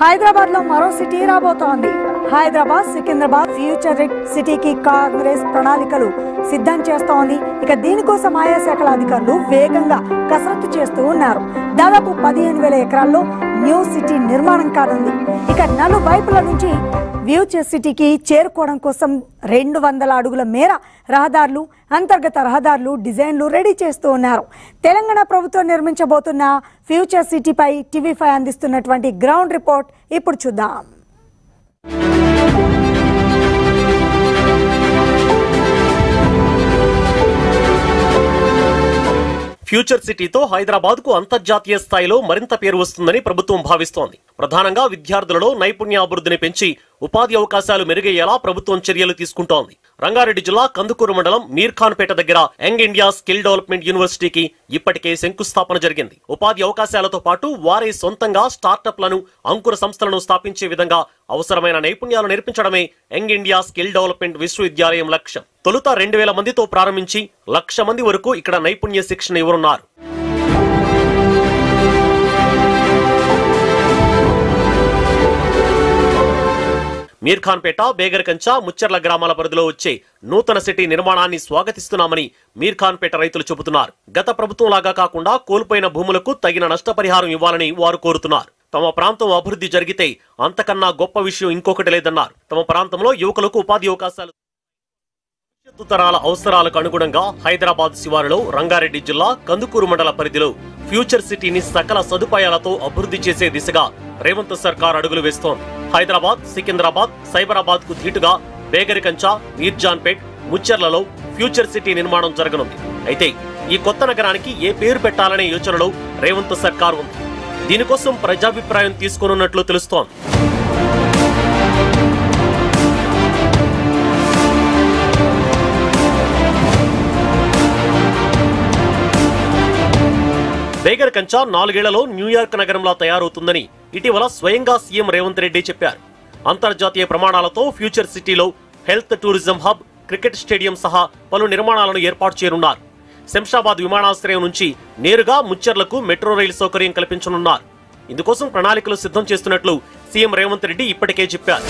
హైదరాబాద్ లో మరో సిటీ రాబోతోంది. హైదరాబాద్ సికింద్రాబాద్ ఫ్యూచర్ సిటీకి కాంగ్రెస్ ప్రణాళికలు సిద్ధం చేస్తోంది. ఇక దీనికోసం ఆయా శాఖల అధికారులు వేగంగా కసరత్తు చేస్తూ ఉన్నారు. దాదాపు 15,000 ఎకరాల్లో న్యూ సిటీ నిర్మాణం కానుంది. ఇక నలువైపుల నుంచి ఫ్యూచర్ సిటీకి చేరుకోవడం కోసం 200 అడుగుల మేర రహదారులు, అంతర్గత రహదారులు డిజైన్లు రెడీ చేస్తూ ఉన్నారు. తెలంగాణ ప్రభుత్వం నిర్మించబోతున్న ఫ్యూచర్ సిటీపై TV5 అందిస్తున్నటువంటి గ్రౌండ్ రిపోర్ట్ ఇప్పుడు చూద్దాం. ఫ్యూచర్ సిటీతో హైదరాబాద్ కు అంతర్జాతీయ స్థాయిలో మరింత పేరు వస్తుందని ప్రభుత్వం భావిస్తోంది. ప్రధానంగా విద్యార్థులలో నైపుణ్యాభివృద్ధిని పెంచి ఉపాధి అవకాశాలు మెరుగయ్యేలా ప్రభుత్వం చర్యలు తీసుకుంటోంది. రంగారెడ్డి జిల్లా కందుకూరు మండలం మీర్ఖాన్పేట దగ్గర యంగ్ ఇండియా స్కిల్ డెవలప్మెంట్ యూనివర్సిటీకి ఇప్పటికే శంకుస్థాపన జరిగింది. ఉపాధి అవకాశాలతో పాటు వారే సొంతంగా స్టార్టప్లను, అంకుర సంస్థలను స్థాపించే విధంగా అవసరమైన నైపుణ్యాలు నేర్పించడమే యంగ్ ఇండియా స్కిల్ డెవలప్మెంట్ విశ్వవిద్యాలయం లక్ష్యం. తొలుత 2,000 మందితో ప్రారంభించి 1,00,000 మంది వరకు ఇక్కడ నైపుణ్య శిక్షణ ఇవ్వనున్నారు. మీర్ఖాన్పేట, బేగరకంచ, ముచ్చర్ల గ్రామాల పరిధిలో వచ్చే నూతన సిటీ నిర్మాణాన్ని స్వాగతిస్తున్నామని మీర్ఖాన్పేట రైతులు చెబుతున్నారు. గత ప్రభుత్వం లాగా కాకుండా కోల్పోయిన భూములకు తగిన నష్టపరిహారం ఇవ్వాలని వారు కోరుతున్నారు. తమ ప్రాంతం అభివృద్ధి జరిగితే అంతకన్నా గొప్ప విషయం ఇంకొకటి లేదన్నారు. తమ ప్రాంతంలో యువకులకు ఉపాధి అవకాశాలు, భవిష్యత్తు తరాల అవసరాలకు అనుగుణంగా హైదరాబాద్ శివారులో రంగారెడ్డి జిల్లా కందుకూరు మండల పరిధిలో ఫ్యూచర్ సిటీని సకల సదుపాయాలతో అభివృద్ధి చేసే దిశగా రేవంత్ సర్కార్ అడుగులు వేస్తోంది. హైదరాబాద్, సికింద్రాబాద్, సైబరాబాద్ కు ధీటుగా బేగరికంచ, మీర్జాన్పేట్, ముచ్చర్లలో ఫ్యూచర్ సిటీ నిర్మాణం జరగనుంది. అయితే ఈ కొత్త నగరానికి ఏ పేరు పెట్టాలనే యోచనలో రేవంత్ సర్కార్ ఉంది. దీనికోసం ప్రజాభిప్రాయం తీసుకోనున్నట్లు తెలుస్తోంది. బేగరకంచ 4 ఏళ్లలో న్యూయార్క్ నగరంలా తయారవుతుందని ఇటీవల స్వయంగా సీఎం రేవంత్ రెడ్డి చెప్పారు. అంతర్జాతీయ ప్రమాణాలతో ఫ్యూచర్ సిటీలో health, tourism hub, cricket stadium సహా పలు నిర్మాణాలను ఏర్పాటు చేయనున్నారు. శంషాబాద్ విమానాశ్రయం నుంచి నేరుగా ముచ్చర్లకు మెట్రో రైలు సౌకర్యం కల్పించనున్నారు. ఇందుకోసం ప్రణాళికలు సిద్ధం చేస్తున్నట్లు సీఎం రేవంత్ రెడ్డి ఇప్పటికే చెప్పారు.